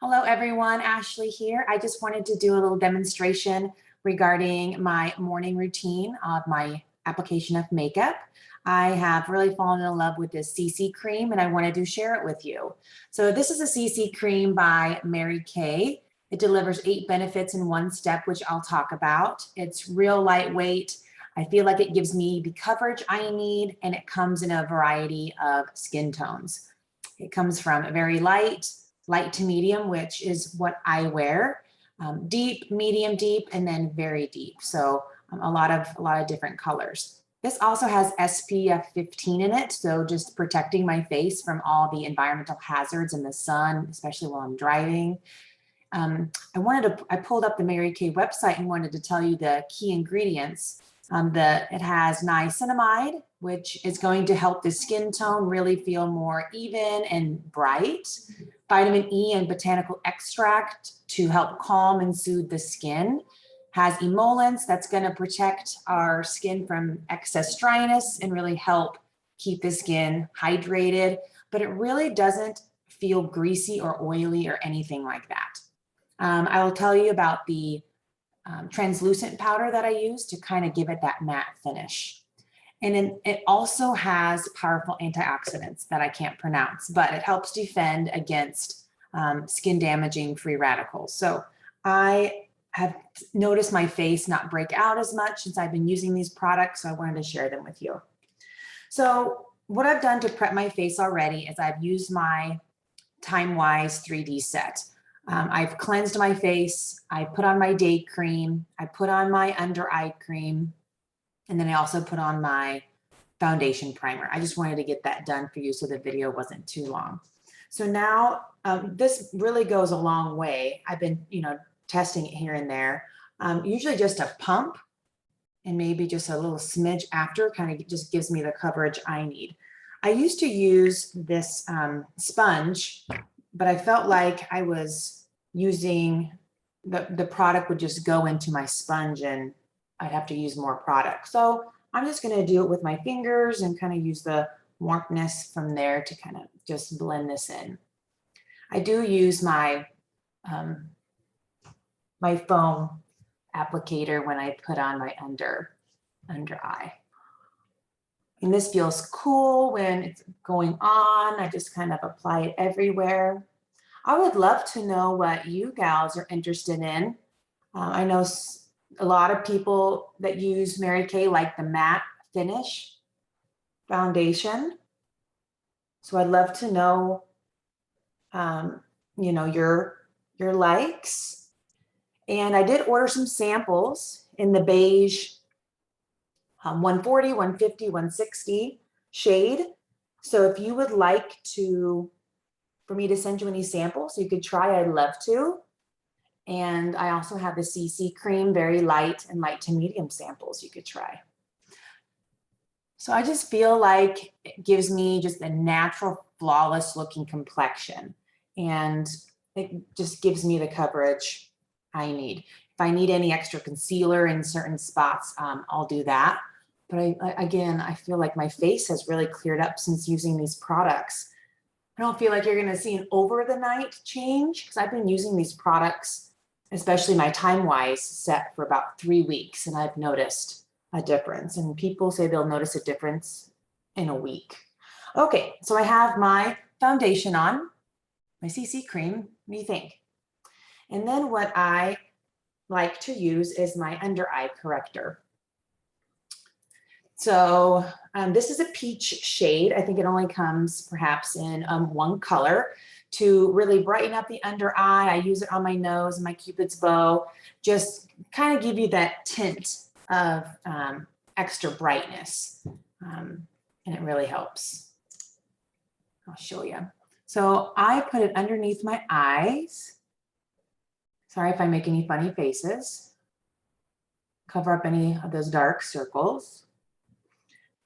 Hello everyone, Ashley here. I just wanted to do a little demonstration regarding my morning routine of my application of makeup. I have really fallen in love with this CC cream and I wanted to share it with you. So this is a CC cream by Mary Kay. It delivers 8 benefits in one step, which I'll talk about. It's real lightweight. I feel like it gives me the coverage I need and it comes in a variety of skin tones. It comes from a very light to medium, which is what I wear, deep, medium deep, and then very deep. So a lot of different colors. This also has SPF 15 in it, so just protecting my face from all the environmental hazards in the sun, especially while I'm driving. I pulled up the Mary Kay website and wanted to tell you the key ingredients. It has niacinamide, which is going to help the skin tone really feel more even and bright. Vitamin E and botanical extract to help calm and soothe the skin. Has emollients that's going to protect our skin from excess dryness and really help keep the skin hydrated, but it really doesn't feel greasy or oily or anything like that. I will tell you about the translucent powder that I use to kind of give it that matte finish. And then it also has powerful antioxidants that I can't pronounce, but it helps defend against skin damaging free radicals. So I have noticed my face not break out as much since I've been using these products, so I wanted to share them with you. So what I've done to prep my face already is I've used my Time-Wise 3D set. I've cleansed my face, I put on my day cream, I put on my under eye cream, and then I also put on my foundation primer. I just wanted to get that done for you so the video wasn't too long. So now this really goes a long way. I've been, testing it here and there. Usually just a pump and maybe just a little smidge after kind of just gives me the coverage I need. I used to use this sponge, but I felt like I was using the product would just go into my sponge and I'd have to use more product. So I'm just going to do it with my fingers and kind of use the warmness from there to kind of just blend this in. I do use my my foam applicator when I put on my under eye. And this feels cool when it's going on. I just kind of apply it everywhere. I would love to know what you gals are interested in. I know a lot of people that use Mary Kay like the matte finish foundation. So I'd love to know, your likes. And I did order some samples in the beige 140, 150, 160 shade. So if you would like for me to send you any samples, you could try, I'd love to. And I also have the CC cream, very light and light to medium samples you could try. So I just feel like it gives me just a natural, flawless looking complexion. And it just gives me the coverage I need. If I need any extra concealer in certain spots, I'll do that. But again, I feel like my face has really cleared up since using these products. I don't feel like you're going to see an over the night change because I've been using these products, especially my Time-Wise set, for about 3 weeks, and I've noticed a difference. And people say they'll notice a difference in a week. Okay, so I have my foundation on, my CC cream. What do you think? And then what I like to use is my under eye corrector. So this is a peach shade. I think it only comes perhaps in one color to really brighten up the under eye. I use it on my nose and my Cupid's bow, just kind of give you that tint of extra brightness. And it really helps. I'll show you. So I put it underneath my eyes. Sorry if I make any funny faces. Cover up any of those dark circles.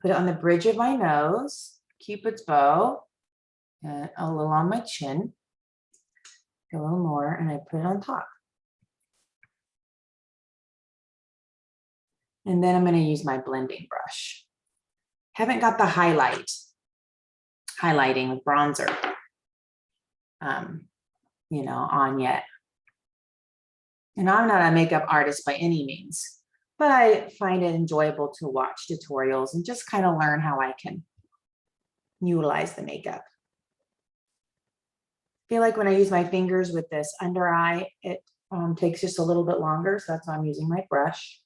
Put it on the bridge of my nose, Cupid's bow, and a little on my chin. A little more, and I put it on top. And then I'm going to use my blending brush. Haven't got the highlighting with bronzer. on yet. And I'm not a makeup artist by any means, but I find it enjoyable to watch tutorials and just kind of learn how I can utilize the makeup. I feel like when I use my fingers with this under eye, it takes just a little bit longer. So that's why I'm using my brush.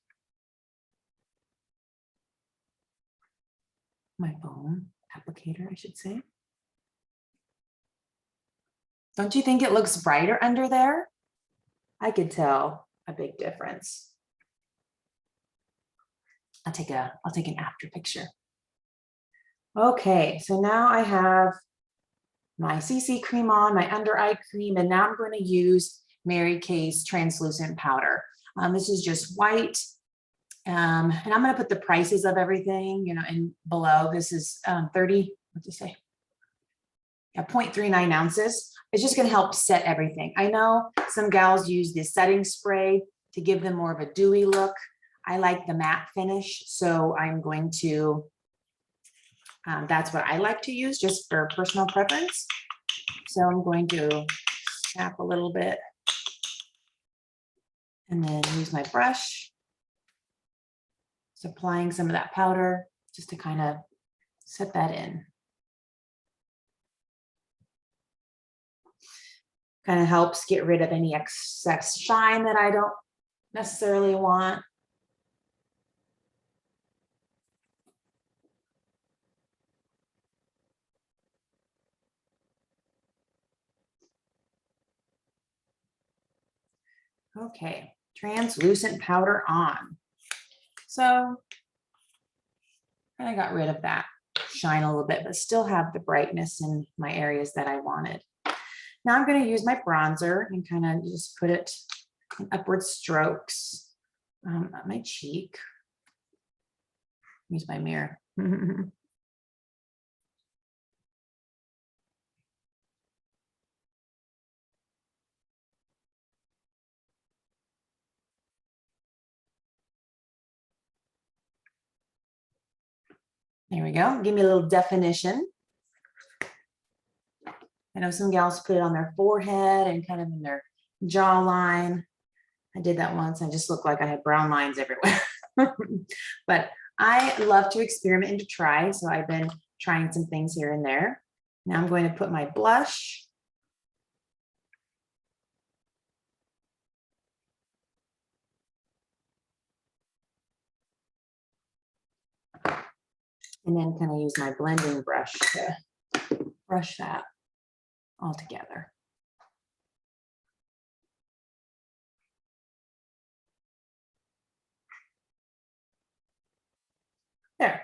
My foam applicator, I should say. Don't you think it looks brighter under there? I could tell a big difference. I'll take an after picture. Okay, so now I have my CC cream on, my under eye cream, and now I'm going to use Mary Kay's translucent powder. This is just white. And I'm going to put the prices of everything, in below. This is 30, what'd you say? Yeah, 0.39 ounces. It's just going to help set everything. I know some gals use this setting spray to give them more of a dewy look. I like the matte finish, so I'm going to, that's what I like to use just for personal preference. So I'm going to tap a little bit and then use my brush. Just applying some of that powder just to kind of set that in. Kind of helps get rid of any excess shine that I don't necessarily want. Okay, translucent powder on. So I got rid of that shine a little bit, but still have the brightness in my areas that I wanted. Now I'm going to use my bronzer and kind of just put it in upward strokes on my cheek. Use my mirror. There we go. Give me a little definition. I know some gals put it on their forehead and kind of in their jawline. I did that once. I just looked like I had brown lines everywhere. But I love to experiment and to try. So I've been trying some things here and there. Now I'm going to put my blush. And then kind of use my blending brush to brush that all together. There,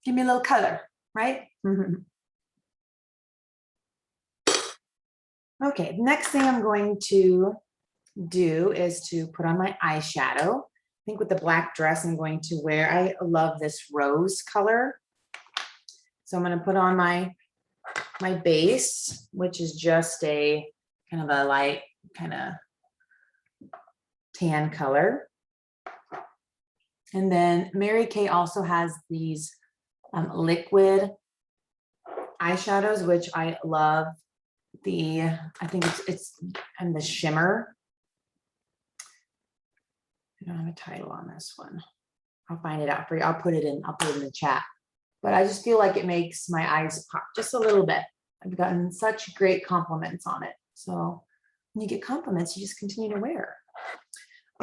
give me a little color, right? Okay, next thing I'm going to do is to put on my eyeshadow. I think with the black dress I'm going to wear, I love this rose color. So I'm going to put on my base, which is just a kind of a light kind of tan color. And then Mary Kay also has these liquid eyeshadows, which I love. I think it's and the shimmer. I don't have a title on this one. I'll find it out for you. I'll put it in the chat. But I just feel like it makes my eyes pop just a little bit. I've gotten such great compliments on it. So when you get compliments, you just continue to wear.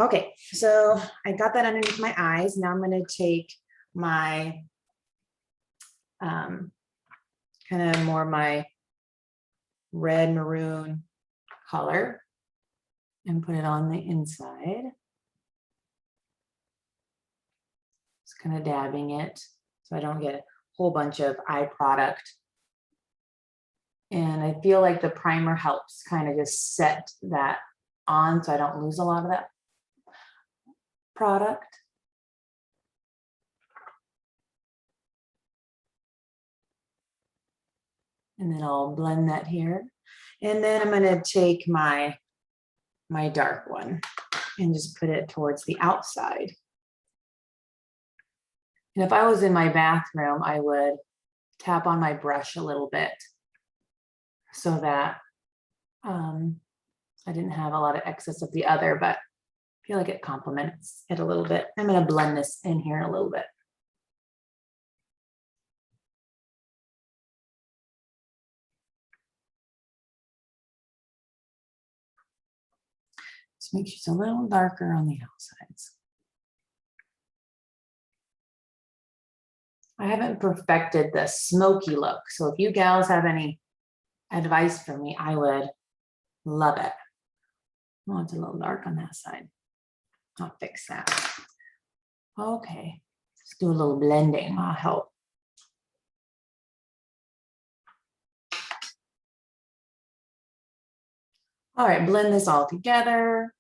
Okay, so I got that underneath my eyes. Now I'm going to take my kind of more my red maroon color and put it on the inside. Just kind of dabbing it so I don't get a whole bunch of eye product. And I feel like the primer helps kind of just set that on so I don't lose a lot of that product. And then I'll blend that here. And then I'm going to take my dark one and just put it towards the outside. And if I was in my bathroom, I would tap on my brush a little bit so that I didn't have a lot of excess of the other, but I feel like it complements it a little bit. I'm going to blend this in here a little bit. Just make sure it's a little darker on the outsides. I haven't perfected the smoky look, so if you gals have any advice for me, I would love it. Oh, it's a little dark on that side. I'll fix that. Okay, let's do a little blending. I'll help. All right, blend this all together.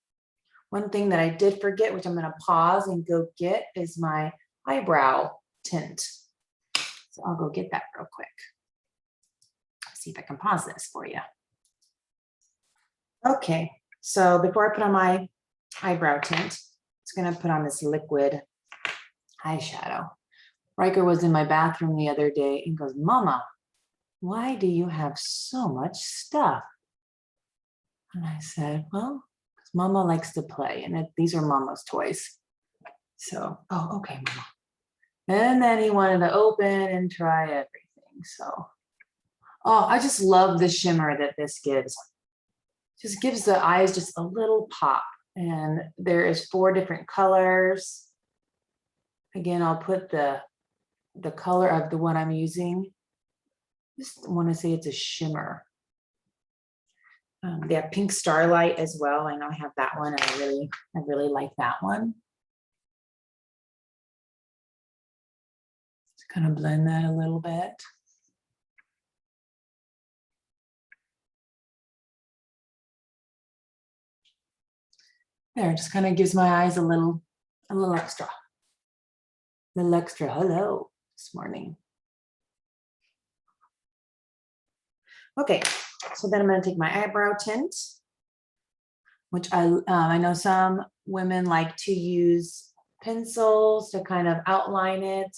One thing that I did forget, which I'm going to pause and go get, is my eyebrow tint. So I'll go get that real quick. See if I can pause this for you. Okay, so before I put on my eyebrow tint, I'm going to put on this liquid eyeshadow. Riker was in my bathroom the other day and goes, "Mama, why do you have so much stuff?" And I said, "Well, because Mama likes to play, and these are Mama's toys." So, oh, okay, Mama. And then he wanted to open and try everything. So, oh, I just love the shimmer that this gives. Just gives the eyes just a little pop. And there is 4 different colors. Again, I'll put the color of the one I'm using. Just want to say it's a shimmer. They have Pink Starlight as well. I know I have that one, and I really like that one. Just kind of blend that a little bit. There, just kind of gives my eyes a little extra. A little extra hello this morning. Okay, so then I'm going to take my eyebrow tint, which I know some women like to use pencils to kind of outline it.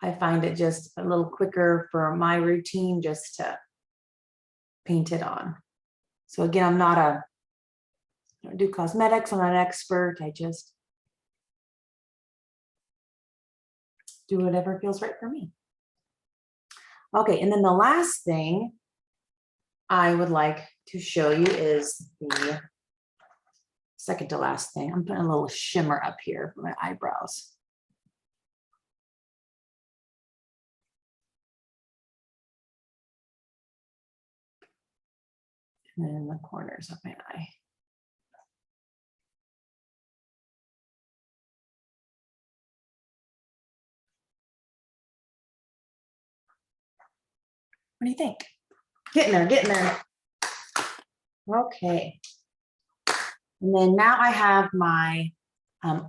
I find it just a little quicker for my routine just to paint it on. So again, I don't do cosmetics. I'm not an expert. I just do whatever feels right for me. Okay, and then the last thing I would like to show you is the second to last thing. I'm putting a little shimmer up here for my eyebrows. And then in the corners of my eye. What do you think? Getting there, getting there. Okay. And then now I have my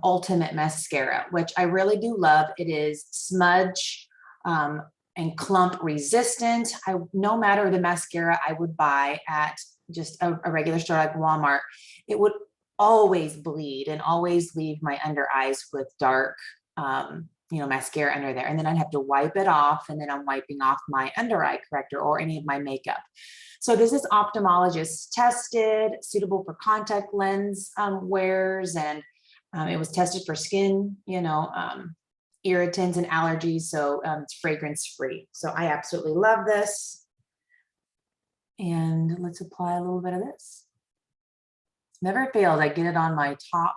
Ultimate Mascara, which I really do love. It is smudge and clump resistant. No matter the mascara I would buy at just a regular store like Walmart, it would always bleed and always leave my under eyes with dark mascara under there. And then I'd have to wipe it off, and then I'm wiping off my under eye corrector or any of my makeup. So this is ophthalmologist tested, suitable for contact lens wearers, and it was tested for skin, irritants and allergies. So it's fragrance free. So I absolutely love this. And let's apply a little bit of this. Never fails. I get it on my top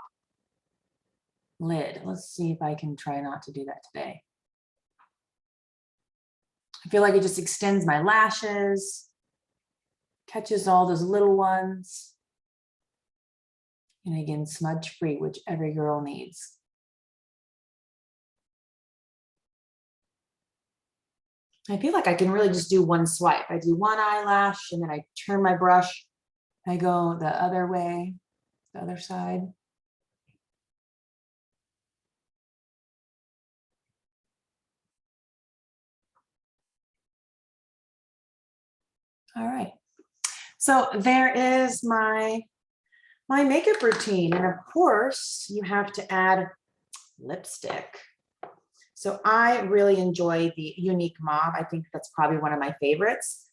lid. Let's see if I can try not to do that today. I feel like it just extends my lashes, catches all those little ones. And again, smudge free, which every girl needs. I feel like I can really just do one swipe. I do one eyelash, and then I turn my brush. I go the other way, the other side. All right. So there is my makeup routine. And of course, you have to add lipstick. So I really enjoy the Unique Mauve. I think that's probably one of my favorites.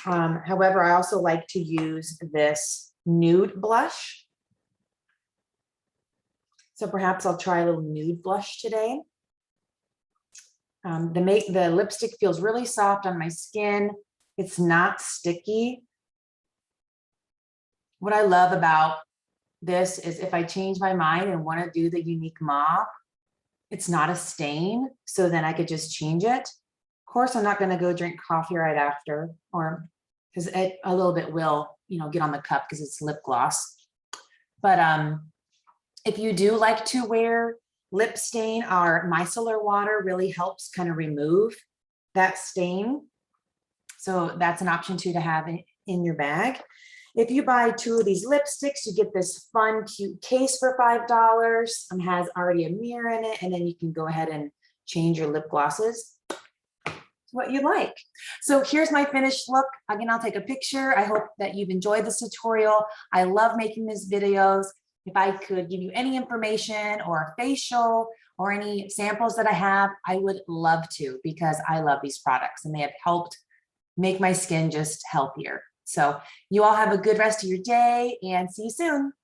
However, I also like to use this nude blush. So perhaps I'll try a little nude blush today. The lipstick feels really soft on my skin. It's not sticky. What I love about this is if I change my mind and want to do the unique mauve, it's not a stain. So then I could just change it. Of course, I'm not going to go drink coffee right after, or because it a little bit will, get on the cup because it's lip gloss. But if you do like to wear lip stain, our micellar water really helps kind of remove that stain. So that's an option too to have in your bag. If you buy 2 of these lipsticks, you get this fun, cute case for $5. It has already a mirror in it, and then you can go ahead and change your lip glosses to what you like. So here's my finished look. Again, I'll take a picture. I hope that you've enjoyed this tutorial. I love making these videos. If I could give you any information or a facial or any samples that I have, I would love to, because I love these products and they have helped make my skin just healthier. So you all have a good rest of your day and see you soon.